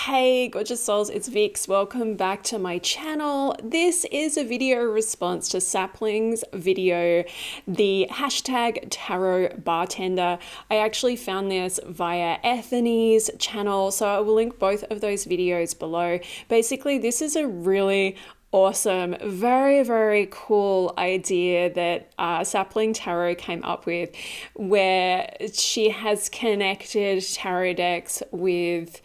Hey gorgeous souls, it's Vix. Welcome back to my channel. This is a video response to Sapling's video, the hashtag tarot bartender. I actually found this via Ethony's channel, so I will link both of those videos below. Basically, this is a really awesome, very cool idea that Sapling Tarot came up with, where she has connected tarot decks with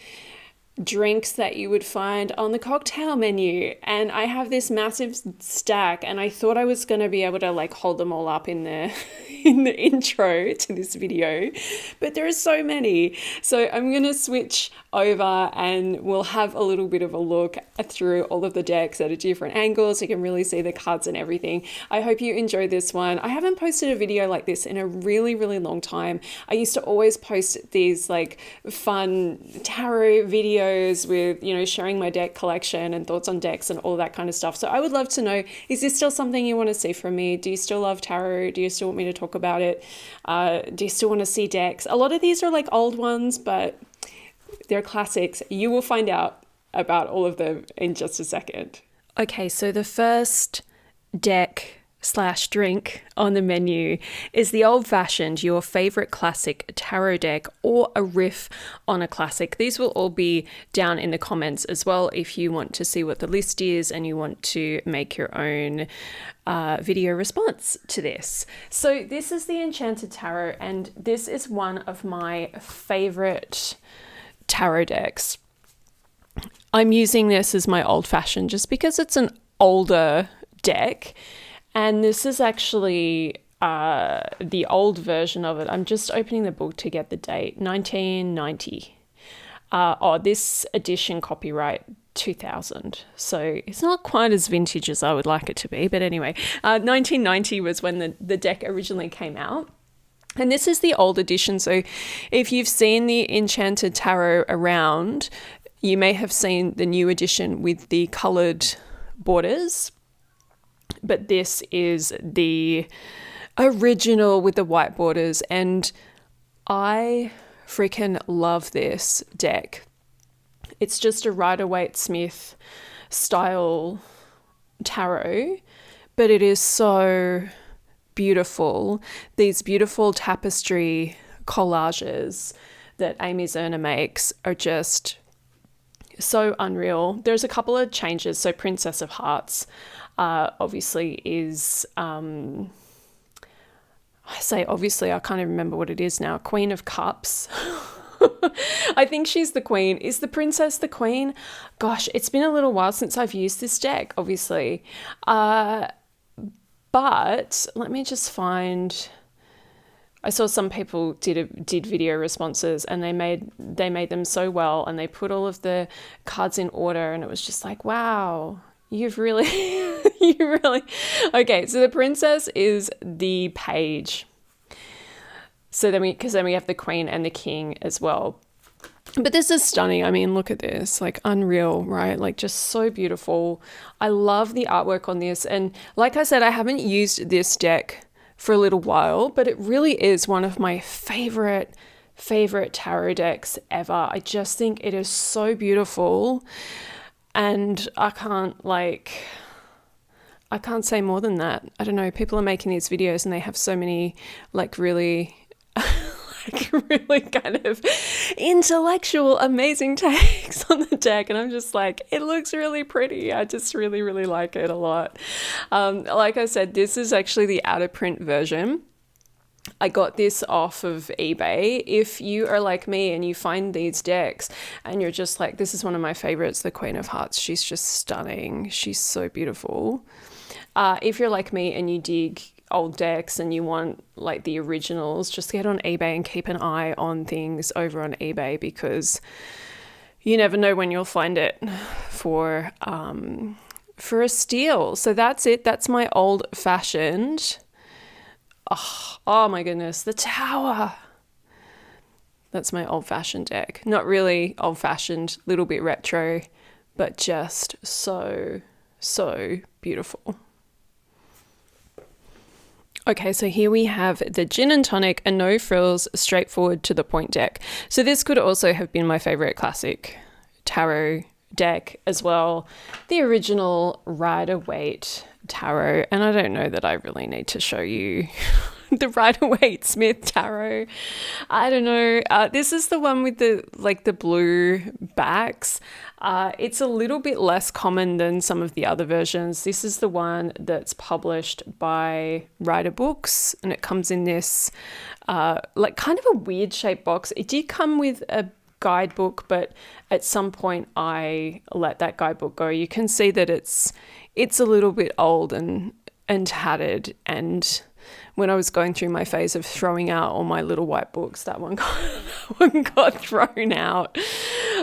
drinks that you would find on the cocktail menu. And I have this massive stack, and I thought I was going to be able to like hold them all up in the in the intro to this video, but there are so many. So I'm going to switch over and we'll have a little bit of a look through all of the decks at a different angle so you can really see the cards and everything. I hope you enjoy this one. I haven't posted a video like this in a really long time. I used to always post these like fun tarot videos with, you know, sharing my deck collection and thoughts on decks and all that kind of stuff. So I would love to know, is this still something you want to see from me? Do you still love tarot? Do you still want me to talk about it? Do you still want to see decks? A lot of these are like old ones, but they're classics. You will find out about all of them in just a second. Okay, so the first deck / drink on the menu is the old-fashioned, your favorite classic tarot deck, or a riff on a classic. These will all be down in the comments as well if you want to see what the list is and you want to make your own video response to this. So this is the Enchanted Tarot, and this is one of my favorite tarot decks. I'm using this as my old-fashioned just because it's an older deck. And this is actually the old version of it. I'm just opening the book to get the date, 1990. This edition copyright 2000. So it's not quite as vintage as I would like it to be. But anyway, 1990 was when the deck originally came out. And this is the old edition. So if you've seen the Enchanted Tarot around, you may have seen the new edition with the coloured borders. But this is the original with the white borders, and I freaking love this deck. It's just a Rider-Waite-Smith style tarot, but it is so beautiful. These beautiful tapestry collages that Amy Zerner makes are just so unreal. There's a couple of changes. So Princess of Hearts obviously is, I say obviously, I can't even remember what it is now. Queen of Cups. I think she's the queen. Is the princess the queen? Gosh, it's been a little while since I've used this deck, obviously. But let me just find... I saw some people did video responses, and they made them so well, and they put all of the cards in order, and it was just like, wow, you've really okay. So the princess is the page. So then we have the queen and the king as well. But this is stunning. I mean, look at this, like unreal, right? Like just so beautiful. I love the artwork on this, and like I said, I haven't used this deck for a little while, but it really is one of my favorite tarot decks ever. I just think it is so beautiful, and I can't say more than that. I don't know, people are making these videos and they have so many like really really kind of intellectual, amazing takes on the deck, and I'm just like, it looks really pretty. I just really like it a lot. Like I said, this is actually the out of print version. I got this off of eBay. If you are like me and you find these decks and you're just like, this is one of my favorites, the Queen of Hearts, she's just stunning, she's so beautiful. If you're like me and you dig old decks and you want like the originals, just get on eBay and keep an eye on things over on eBay, because you never know when you'll find it for a steal. So that's it. That's my old fashioned. Oh my goodness, the tower. That's my old fashioned deck. Not really old fashioned, little bit retro, but just so beautiful. Okay, so here we have the Gin and Tonic, a no-frills, straightforward to the point deck. So this could also have been my favorite classic tarot deck as well, the original Rider-Waite tarot. And I don't know that I really need to show you the Rider-Waite Smith tarot. I don't know. This is the one with the blue backs. It's a little bit less common than some of the other versions. This is the one that's published by Rider Books, and it comes in this like kind of a weird shaped box. It did come with a guidebook, but at some point I let that guidebook go. You can see that it's a little bit old and tattered, and when I was going through my phase of throwing out all my little white books, that one got thrown out.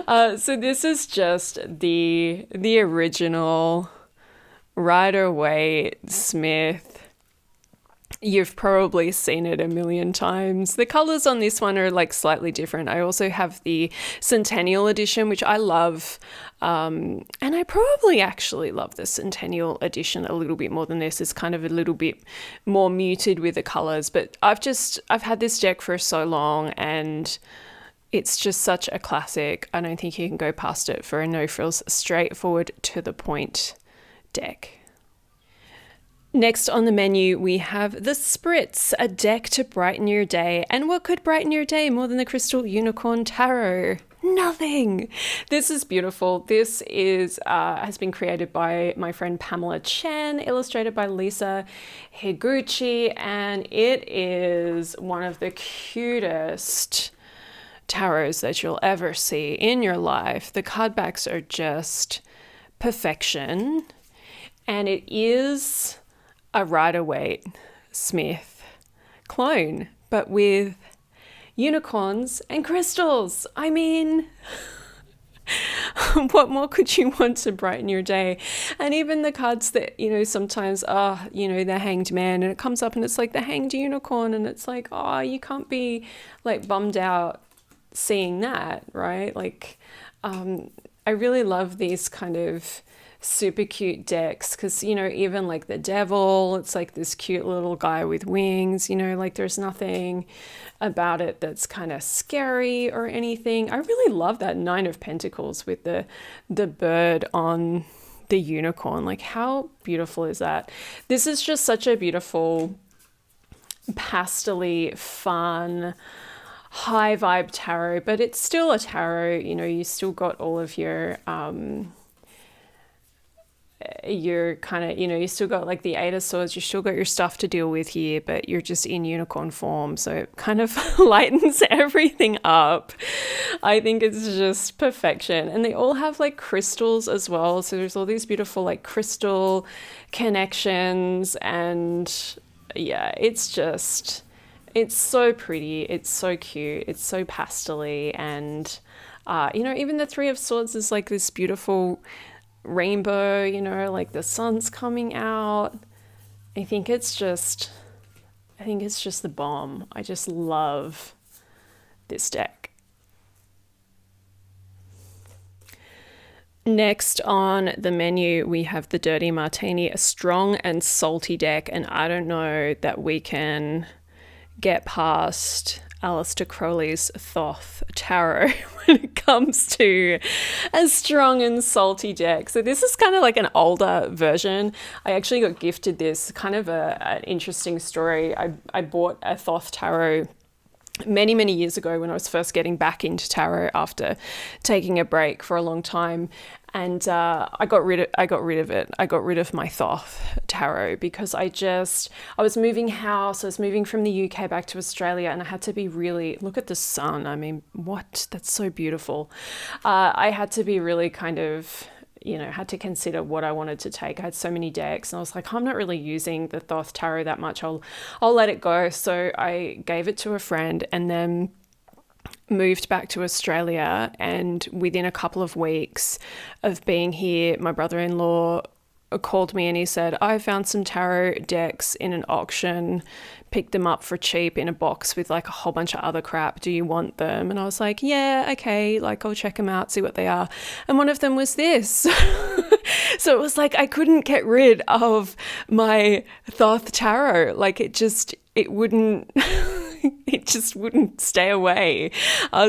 So this is just the original Rider-Waite Smith. You've probably seen it a million times. The colors on this one are like slightly different. I also have the Centennial edition, which I love. And I probably actually love the Centennial edition a little bit more than this. It's kind of a little bit more muted with the colors. But I've had this deck for so long, and it's just such a classic. I don't think you can go past it for a no-frills, straightforward to the point deck. Next on the menu, we have the Spritz, a deck to brighten your day. And what could brighten your day more than the Crystal Unicorn Tarot? Nothing. This is beautiful. This is has been created by my friend Pamela Chen, illustrated by Lisa Higuchi, and it is one of the cutest tarots that you'll ever see in your life. The card backs are just perfection, and it is a Rider-Waite Smith clone, but with unicorns and crystals. I mean, what more could you want to brighten your day? And even the cards that, sometimes are, the Hanged Man, and it comes up and it's like the Hanged Unicorn, and it's like, oh, you can't be like bummed out seeing that, right? Like, I really love these kind of super cute decks, because even like the Devil, it's like this cute little guy with wings, like there's nothing about it that's kind of scary or anything. I really love that Nine of Pentacles with the bird on the unicorn. Like, how beautiful is that? This is just such a beautiful pastel-y, fun, high vibe tarot, but it's still a tarot. You still got all of your kind of, you still got like the Eight of Swords, you still got your stuff to deal with here, but you're just in unicorn form, so it kind of lightens everything up. I think it's just perfection. And they all have like crystals as well, so there's all these beautiful like crystal connections, and yeah, it's so pretty, it's so cute, it's so pastel-y, and even the Three of Swords is like this beautiful rainbow, like the sun's coming out. I think it's just the bomb. I just love this deck. Next on the menu, we have the Dirty Martini, a strong and salty deck, and I don't know that we can get past Aleister Crowley's Thoth Tarot when it comes to a strong and salty deck. So this is kind of like an older version. I actually got gifted this, kind of an interesting story. I bought a Thoth Tarot many, many years ago when I was first getting back into tarot after taking a break for a long time. And I got rid of it. I got rid of my Thoth Tarot because I was moving house. I was moving from the UK back to Australia, and I had to be really, look at the sun. I mean, what? That's so beautiful. I had to be really kind of, had to consider what I wanted to take. I had so many decks, and I was like, I'm not really using the Thoth Tarot that much. I'll let it go. So I gave it to a friend, and then moved back to Australia, and within a couple of weeks of being here, my brother-in-law called me and he said, I found some tarot decks in an auction, picked them up for cheap in a box with like a whole bunch of other crap. Do you want them? And I was like, yeah, okay, like I'll check them out, see what they are. And one of them was this. So it was like I couldn't get rid of my Thoth Tarot. Like it wouldn't it just wouldn't stay away.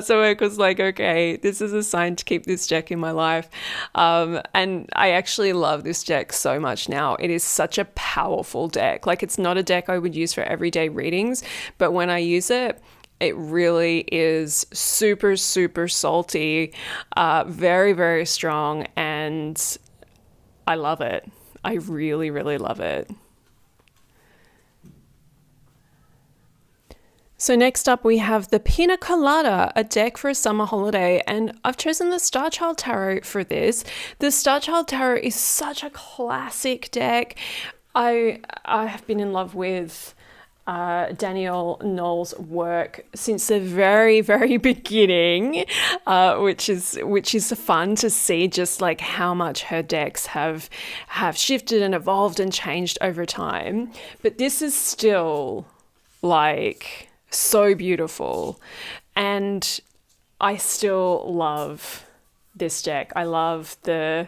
So I was like, okay, this is a sign to keep this deck in my life. And I actually love this deck so much now. It is such a powerful deck. Like, it's not a deck I would use for everyday readings, but when I use it, it really is super, super salty, very, very strong, and I love it. I really, really love it. So next up we have the Pina Colada, a deck for a summer holiday, and I've chosen the Starchild Tarot for this. The Starchild Tarot is such a classic deck. I have been in love with Danielle Knoll's work since the very, very beginning, which is fun to see, just like how much her decks have shifted and evolved and changed over time. But this is still like so beautiful, and I still love this deck. I love the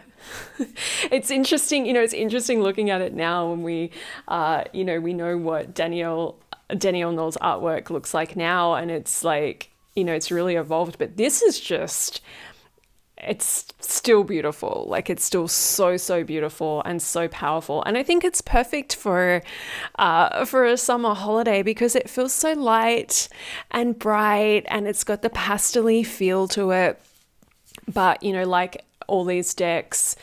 it's interesting, it's interesting looking at it now when we we know what Danielle Knoll's artwork looks like now, and it's like, it's really evolved, but this is just, it's still beautiful. Like, it's still so, so beautiful and so powerful. And I think it's perfect for a summer holiday because it feels so light and bright, and it's got the pastel-y feel to it. But, like all these decks,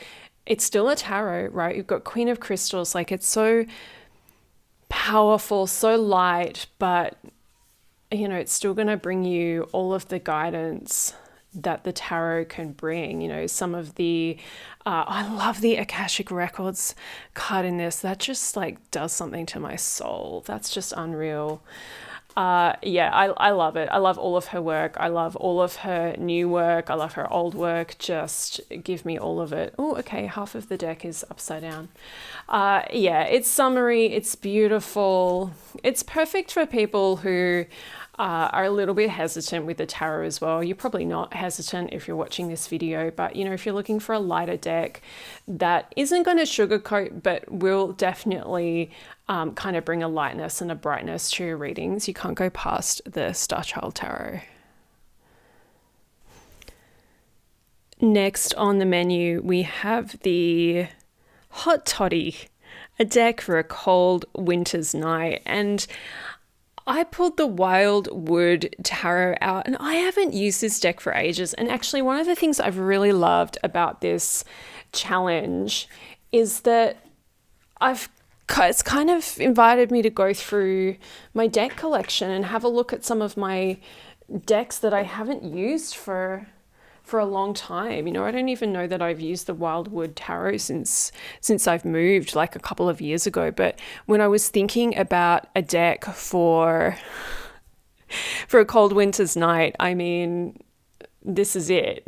it's still a tarot, right? You've got Queen of Crystals. Like, it's so powerful, so light, but, it's still going to bring you all of the guidance that the tarot can bring. Some of the I love the Akashic Records card in this. That just like does something to my soul. That's just unreal. I love it. I love all of her work. I love all of her new work. I love her old work. Just give me all of it. Oh, okay, half of the deck is upside down. It's summery. It's beautiful. It's perfect for people who are a little bit hesitant with the tarot as well. You're probably not hesitant if you're watching this video, but if you're looking for a lighter deck that isn't going to sugarcoat but will definitely kind of bring a lightness and a brightness to your readings, you can't go past the Starchild Tarot. Next on the menu we have the Hot Toddy, a deck for a cold winter's night, and I pulled the Wildwood Tarot out, and I haven't used this deck for ages. And actually, one of the things I've really loved about this challenge is that it's kind of invited me to go through my deck collection and have a look at some of my decks that I haven't used for a long time. I don't even know that I've used the Wildwood Tarot since I've moved, like a couple of years ago. But when I was thinking about a deck for a cold winter's night, I mean, this is it.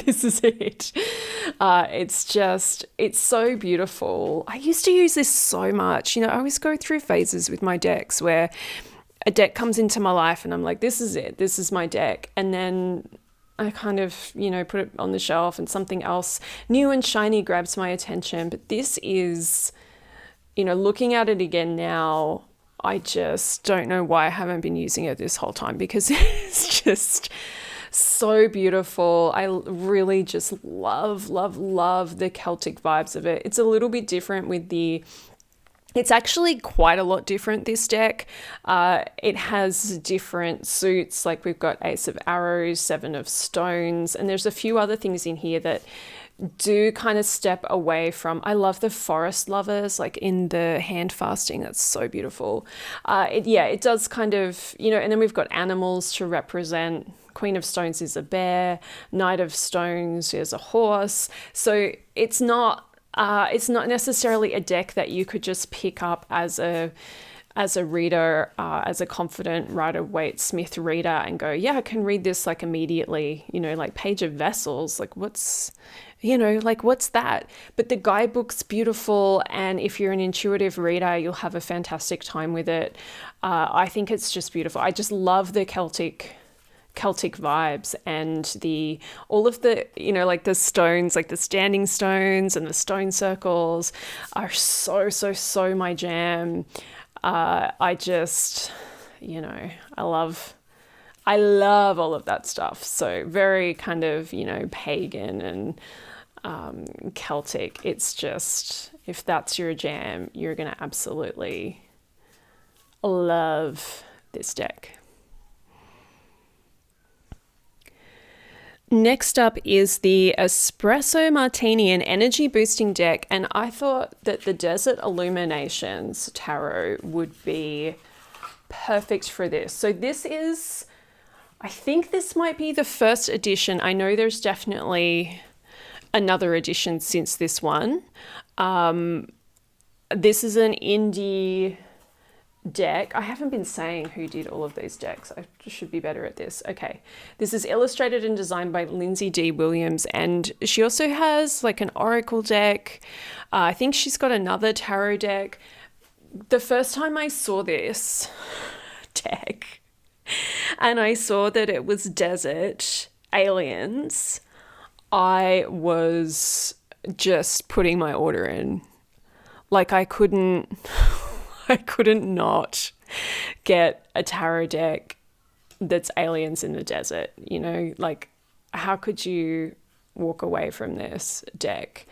This is it. It's so beautiful. I used to use this so much. I always go through phases with my decks where a deck comes into my life and I'm like, this is it. This is my deck. And then I kind of, put it on the shelf and something else new and shiny grabs my attention. But this is, looking at it again now, I just don't know why I haven't been using it this whole time, because it's just so beautiful. I really just love, love, love the Celtic vibes of it. It's a little bit different with it's actually quite a lot different, this deck. It has different suits, like we've got Ace of Arrows, Seven of Stones, and there's a few other things in here that do kind of step away from. I love the Forest Lovers, like in the hand fasting. That's so beautiful. It does kind of, and then we've got animals to represent. Queen of Stones is a bear, Knight of Stones is a horse. So it's not necessarily a deck that you could just pick up as a reader, as a confident Rider-Waite Smith reader and go, yeah, I can read this like immediately, like Page of Vessels, like what's that? But the guidebook's beautiful, and if you're an intuitive reader, you'll have a fantastic time with it. I think it's just beautiful. I just love the Celtic vibes, and all of the like the stones, like the standing stones and the stone circles are so my jam. you know, I love all of that stuff. So very kind of, you know, pagan and Celtic. It's just, if that's your jam, you're going to absolutely love this deck. Next up is the Espresso Martini, an energy boosting deck. And I thought that the Desert Illuminations Tarot would be perfect for this. So this is, I think this might be the first edition. I know there's definitely another edition since this one. This is an indie deck. I haven't been saying who did all of these decks. I should be better at this. Okay. This is illustrated and designed by Lindsay D. Williams, and she also has like an oracle deck. I think she's got another tarot deck. The first time I saw this deck and I saw that it was desert aliens, I was just putting my order in. Like I couldn't not get a tarot deck that's aliens in the desert, you know? Like, how could you walk away from this deck?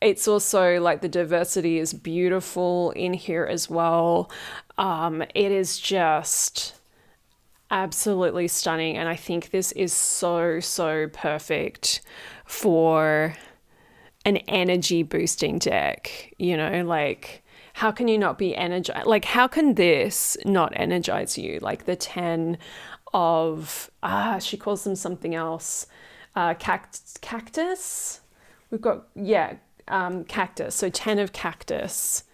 It's also like the diversity is beautiful in here as well. It is just absolutely stunning. And I think this is so perfect for an energy boosting deck, you know, like how can you not be energized? Like how can this not energize you? Like the 10 of, she calls them something else, cactus. We've got, cactus. So 10 of cactus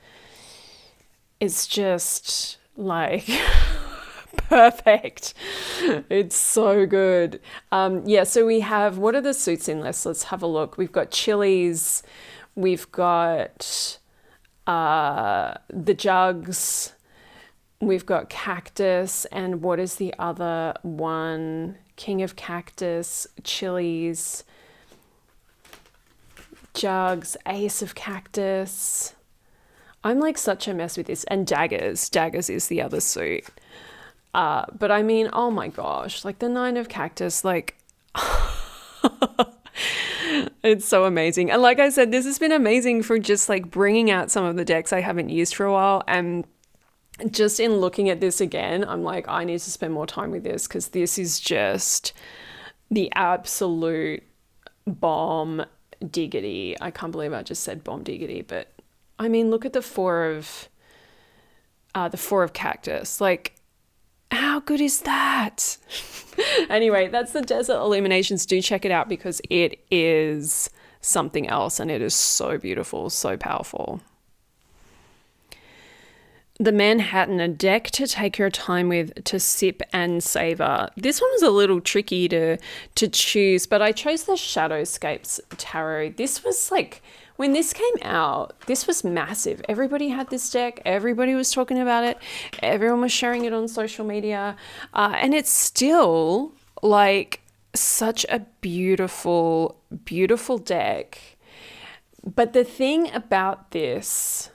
is just like perfect. It's so good. So we have, what are the suits in this? Let's have a look. We've got chilies. We've got the jugs. We've got cactus. And what is the other one? King of cactus, chilies, jugs, ace of cactus. I'm like such a mess with this. And daggers. Daggers is the other suit. But I mean, oh my gosh, like the 9 of cactus, like it's so amazing. And like I said, this has been amazing for just like bringing out some of the decks I haven't used for a while. And just in looking at this again, I'm like, I need to spend more time with this because this is just the absolute bomb diggity. I can't believe I just said bomb diggity, but I mean, look at the 4 of cactus. Like, how good is that? Anyway, that's the Desert Illuminations. Do check it out because it is something else and it is so beautiful, so powerful. The Manhattan, a deck to take your time with, to sip and savor. This one was a little tricky to choose, but I chose the Shadowscapes Tarot. This was like, when this came out, this was massive. Everybody had this deck. Everybody was talking about it. Everyone was sharing it on social media. And it's still like such a beautiful, beautiful deck. But the thing about this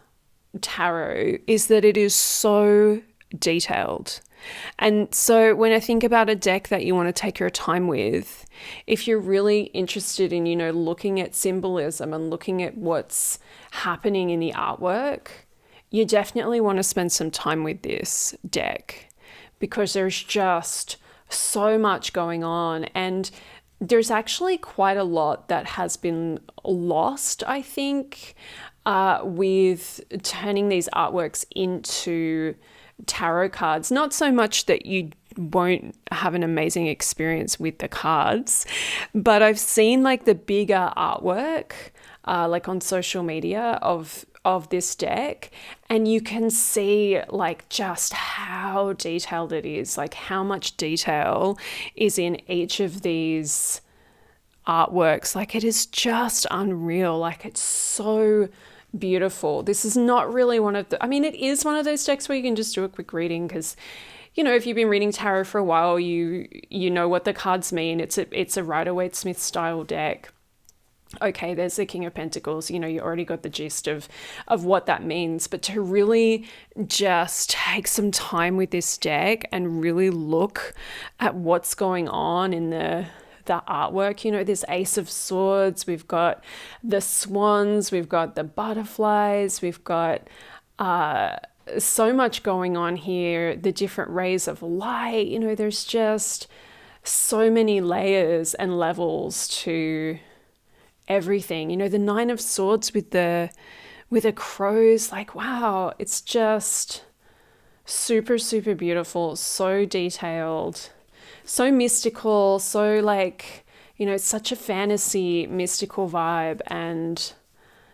tarot is that it is so detailed. And so when I think about a deck that you want to take your time with, if you're really interested in, you know, looking at symbolism and looking at what's happening in the artwork, you definitely want to spend some time with this deck because there's just so much going on. And there's actually quite a lot that has been lost, I think, with turning these artworks into tarot cards. Not so much that you won't have an amazing experience with the cards, but I've seen like the bigger artwork like on social media of this deck, and you can see like just how detailed it is, like how much detail is in each of these artworks. Like it is just unreal. Like it's so beautiful. This is not really one of the, I mean, it is one of those decks where you can just do a quick reading because, you know, if you've been reading tarot for a while, you know what the cards mean. It's a Rider-Waite-Smith style deck. okay, there's the King of Pentacles, you know, you already got the gist of what that means, but to really just take some time with this deck and really look at what's going on in the artwork. You know, this Ace of Swords, we've got the swans, we've got the butterflies, we've got so much going on here, the different rays of light, you know, there's just so many layers and levels to everything. You know, the Nine of Swords with the crows, like, wow, it's just super, super beautiful, so detailed, so mystical, so like, you know, such a fantasy, mystical vibe. And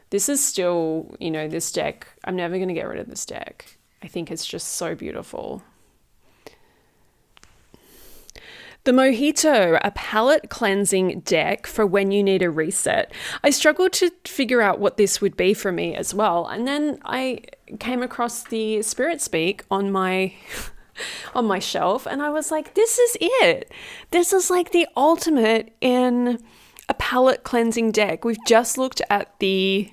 this is still, you know, this deck, I'm never going to get rid of this deck. I think it's just so beautiful. The Mojito, a palate cleansing deck for when you need a reset. I struggled to figure out what this would be for me as well. And then I came across the Spirit Speak on my on my shelf, and I was like, this is it. This is like the ultimate in a palate cleansing deck. We've just looked at the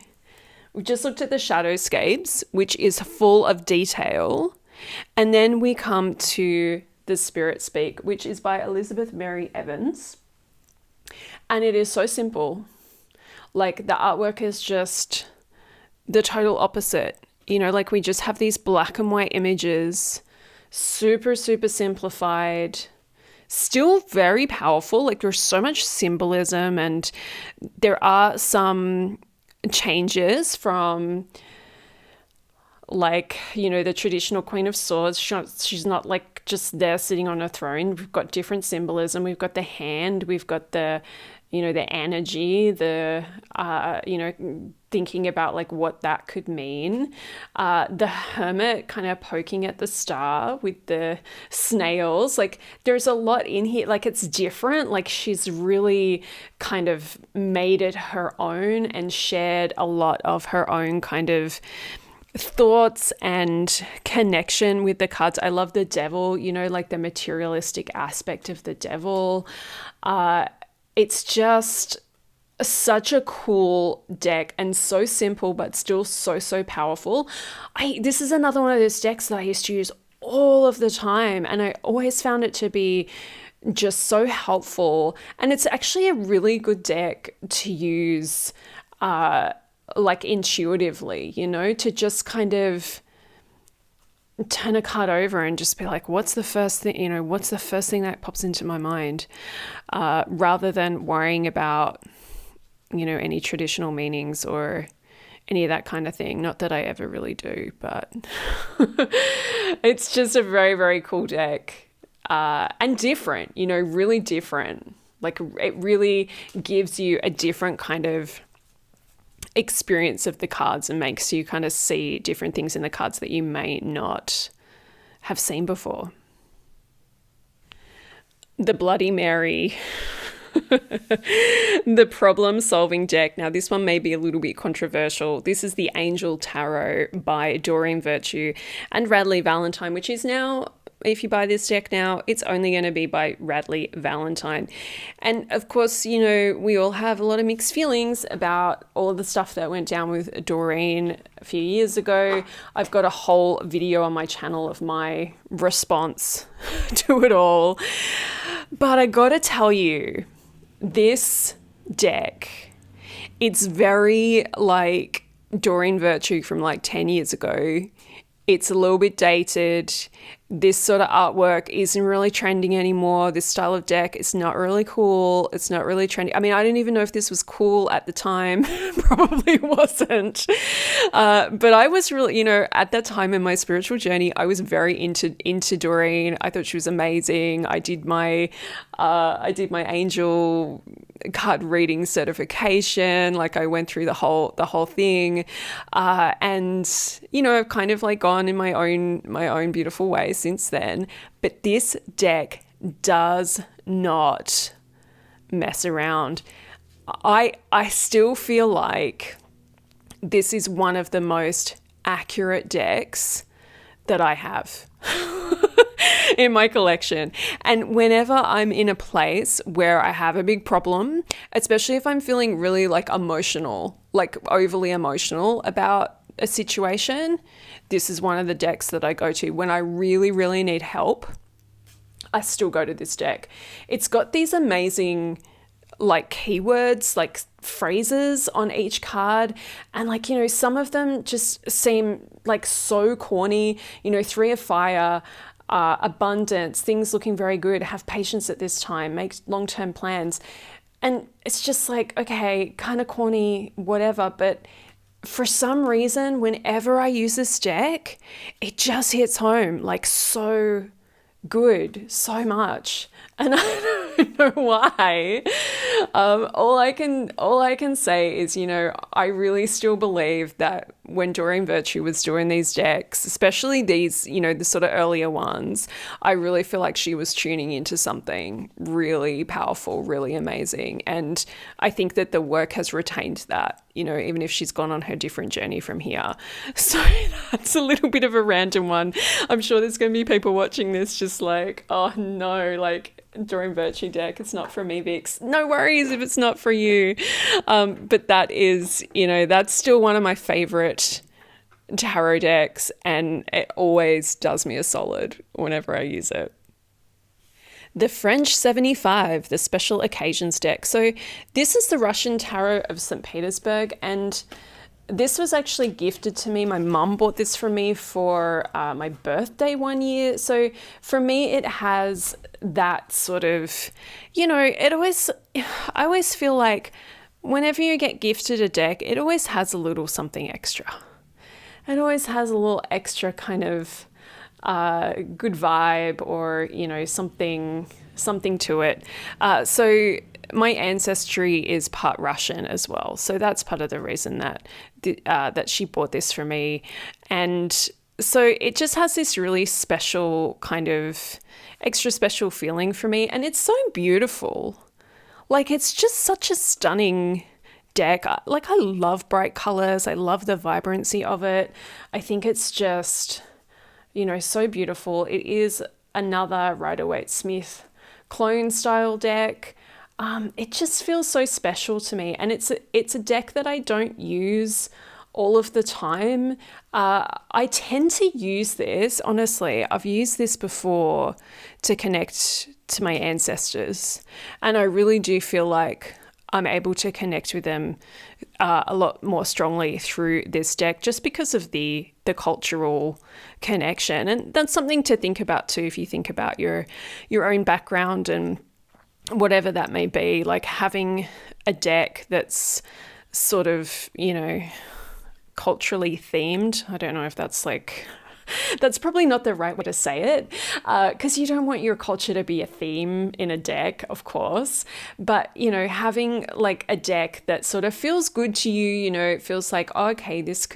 Shadowscapes, which is full of detail. And then we come to the Spirit Speak, which is by Elizabeth Mary Evans. And it is so simple. Like, the artwork is just the total opposite. You know, like, we just have these black and white images, super, super simplified, still very powerful. Like, there's so much symbolism, and there are some changes from, like, you know, the traditional Queen of Swords. She's not like just there sitting on a throne. We've got different symbolism. We've got the hand, we've got the, you know, the energy, the, you know, thinking about like what that could mean. The Hermit kind of poking at the star with the snails. Like, there's a lot in here. Like, it's different. Like, she's really kind of made it her own and shared a lot of her own kind of thoughts and connection with the cards. I love the Devil, you know, like the materialistic aspect of the Devil. It's just such a cool deck, and so simple but still so, so powerful. This is another one of those decks that I used to use all of the time, and I always found it to be just so helpful. And it's actually a really good deck to use like intuitively, you know, to just kind of turn a card over and just be like, what's the first thing, you know, what's the first thing that pops into my mind, rather than worrying about, you know, any traditional meanings or any of that kind of thing. Not that I ever really do, but it's just a very, very cool deck, and different, you know, really different. Like, it really gives you a different kind of experience of the cards and makes you kind of see different things in the cards that you may not have seen before. The Bloody Mary, the problem-solving deck. Now, this one may be a little bit controversial. This is the Angel Tarot by Doreen Virtue and Radley Valentine, which is now, if you buy this deck now, it's only going to be by Radley Valentine. And of course, you know, we all have a lot of mixed feelings about all of the stuff that went down with Doreen a few years ago. I've got a whole video on my channel of my response to it all. But I gotta tell you, this deck, it's very like Doreen Virtue from like 10 years ago. It's a little bit dated. This sort of artwork isn't really trending anymore. This style of deck is not really cool. It's not really trendy. I mean, I don't even know if this was cool at the time. Probably wasn't. But I was really, you know, at that time in my spiritual journey, I was very into Doreen. I thought she was amazing. I did my angel card reading certification. Like, I went through the whole thing, and you know, I've kind of like gone in my own beautiful way since then. But this deck does not mess around. I still feel like this is one of the most accurate decks that I have. in my collection. And whenever I'm in a place where I have a big problem, especially if I'm feeling really like emotional, like overly emotional about a situation, this is one of the decks that I go to. When I really, really need help, I still go to this deck. It's got these amazing like keywords, like phrases on each card, and like, you know, some of them just seem like so corny, you know, 3 of fire, abundance, things looking very good, have patience at this time, make long-term plans. And it's just like, okay, kind of corny, whatever, but for some reason, whenever I use this deck, it just hits home like so good, so much. And I don't know why. All I can say is, you know, I really still believe that when Doreen Virtue was doing these decks, especially these, you know, the sort of earlier ones, I really feel like she was tuning into something really powerful, really amazing. And I think that the work has retained that, you know, even if she's gone on her different journey from here. So that's a little bit of a random one. I'm sure there's going to be people watching this just like, oh no, like, Doreen Virtue deck, it's not for me, Vix. No worries if it's not for you. But that is, you know, that's still one of my favorite tarot decks, and it always does me a solid whenever I use it. The French 75, the Special Occasions deck. So this is the Russian Tarot of St. Petersburg, and this was actually gifted to me. My mum bought this for me for my birthday one year. So for me, it has that sort of, you know, I always feel like whenever you get gifted a deck, it always has a little something extra. It always has a little extra kind of good vibe, or, you know, something to it. So my ancestry is part Russian as well. So that's part of the reason that she bought this for me. And so it just has this really special kind of extra special feeling for me. And it's so beautiful. Like, it's just such a stunning deck. Like, I love bright colors. I love the vibrancy of it. I think it's just, you know, so beautiful. It is another Rider-Waite-Smith clone style deck. It just feels so special to me, and it's a deck that I don't use all of the time. I tend to use this, honestly, I've used this before to connect to my ancestors, and I really do feel like I'm able to connect with them a lot more strongly through this deck, just because of the cultural connection. And that's something to think about too, if you think about your own background and whatever that may be, like having a deck that's sort of, you know, culturally themed. I don't know if that's like, that's probably not the right way to say it, because you don't want your culture to be a theme in a deck, of course. But, you know, having like a deck that sort of feels good to you, you know, it feels like, oh, okay, there's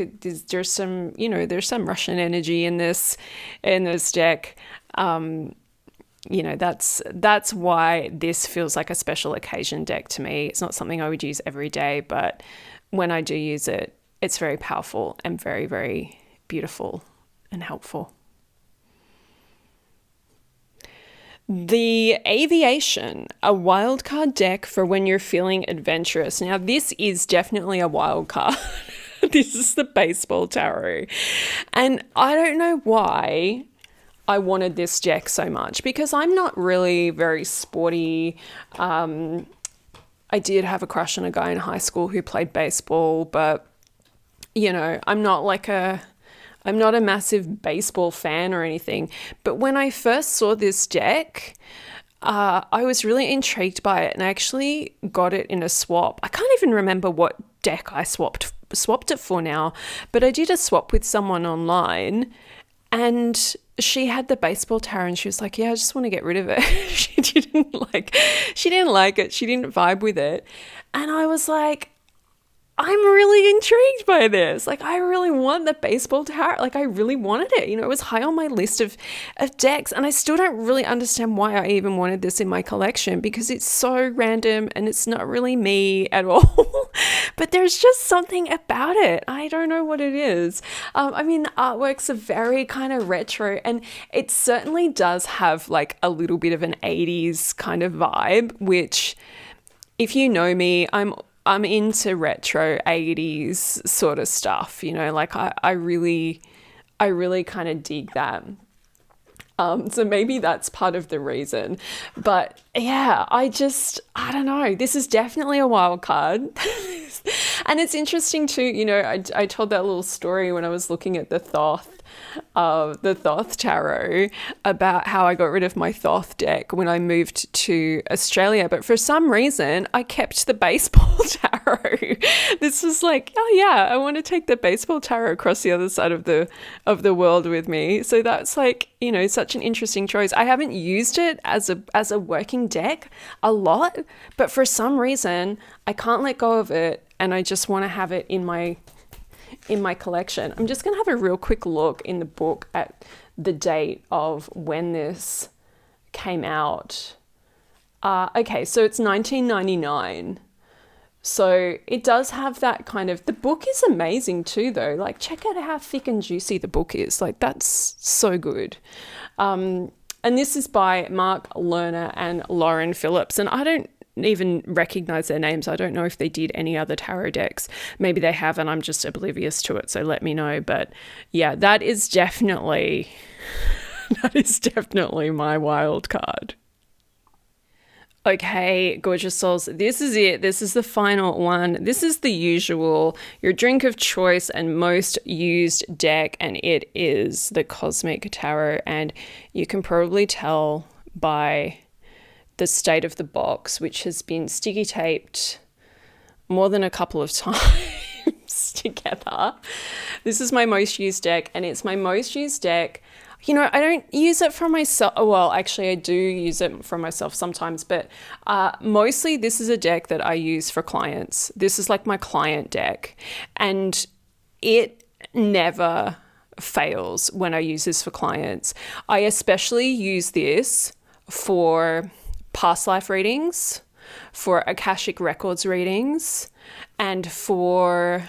some, you know, there's some Russian energy in this deck. You know, that's why this feels like a special occasion deck to me. It's not something I would use every day, but when I do use it, it's very powerful and very, very beautiful and helpful. The Aviation, a wildcard deck for when you're feeling adventurous. Now, this is definitely a wild card. This is the Baseball Tarot. And I don't know why I wanted this deck so much, because I'm not really very sporty. I did have a crush on a guy in high school who played baseball, but, you know, I'm not a massive baseball fan or anything. But when I first saw this deck, I was really intrigued by it, and I actually got it in a swap. I can't even remember what deck I swapped it for now, but I did a swap with someone online, and she had the Baseball Tarot, and she was like, yeah, I just want to get rid of it. She didn't like it. She didn't vibe with it. And I was like, I'm really intrigued by this. Like, I really want the Baseball Tarot. Like, I really wanted it. You know, it was high on my list of decks, and I still don't really understand why I even wanted this in my collection, because it's so random and it's not really me at all. But there's just something about it. I don't know what it is. I mean, the artworks are very kind of retro, and it certainly does have like a little bit of an 80s kind of vibe, which, if you know me, I'm into retro 80s sort of stuff, you know, like I really kind of dig that. So maybe that's part of the reason. But yeah, I don't know. This is definitely a wild card. And it's interesting too, you know, I told that little story when I was looking at the Thoth Tarot about how I got rid of my Thoth deck when I moved to Australia. But for some reason, I kept the baseball tarot. This was like, oh yeah, I want to take the baseball tarot across the other side of the world with me. So that's like, you know, such an interesting choice. I haven't used it as a working deck a lot, but for some reason, I can't let go of it, and I just want to have it in my collection. I'm just going to have a real quick look in the book at the date of when this came out. Okay, so it's 1999. So it does have that kind of, the book is amazing too though. Like, check out how thick and juicy the book is. Like, that's so good. And this is by Mark Lerner and Lauren Phillips. And I don't even recognize their names. I don't know if they did any other tarot decks. Maybe they have and I'm just oblivious to it, so let me know. But yeah, that is definitely my wild card. Okay, gorgeous souls, this is it. This is the final one. This is the usual, your drink of choice and most used deck, and it is the Cosmic Tarot. And you can probably tell by the state of the box, which has been sticky taped more than a couple of times together. This is my most used deck, and it's my most used deck. You know, I don't use it for myself. Well, actually, I do use it for myself sometimes, but mostly this is a deck that I use for clients. This is like my client deck, and it never fails when I use this for clients. I especially use this for past life readings, for Akashic Records readings, and for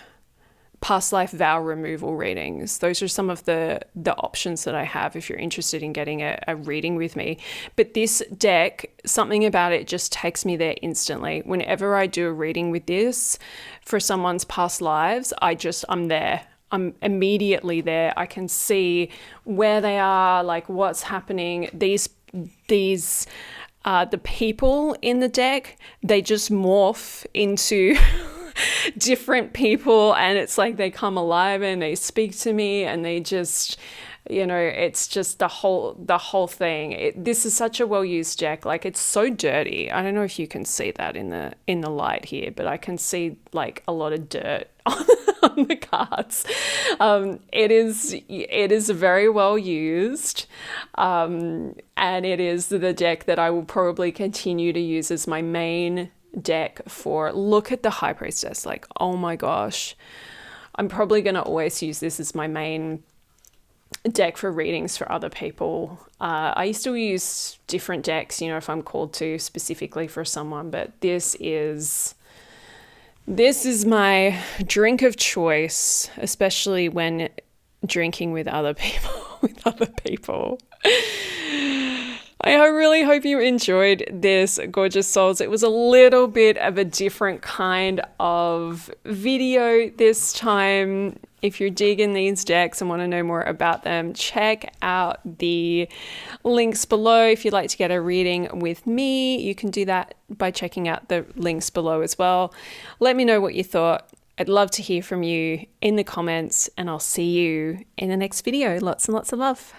past life vow removal readings. Those are some of the options that I have if you're interested in getting a reading with me. But this deck, something about it just takes me there instantly. Whenever I do a reading with this for someone's past lives, I'm there. I'm immediately there. I can see where they are, like what's happening. The people in the deck, they just morph into different people, and it's like they come alive and they speak to me, and they just, you know, it's just the whole thing. This is such a well-used deck. Like, it's so dirty. I don't know if you can see that in the light here, but I can see like a lot of dirt on the cards. It is very well used, and it is the deck that I will probably continue to use as my main deck for. Look at the High Priestess. Like, oh my gosh, I'm probably going to always use this as my main deck for readings for other people. I used to use different decks, you know, if I'm called to specifically for someone, but this is my drink of choice, especially when drinking with other people. I really hope you enjoyed this, gorgeous souls. It was a little bit of a different kind of video this time. If you're digging these decks and want to know more about them, check out the links below. If you'd like to get a reading with me, you can do that by checking out the links below as well. Let me know what you thought. I'd love to hear from you in the comments, and I'll see you in the next video. Lots and lots of love.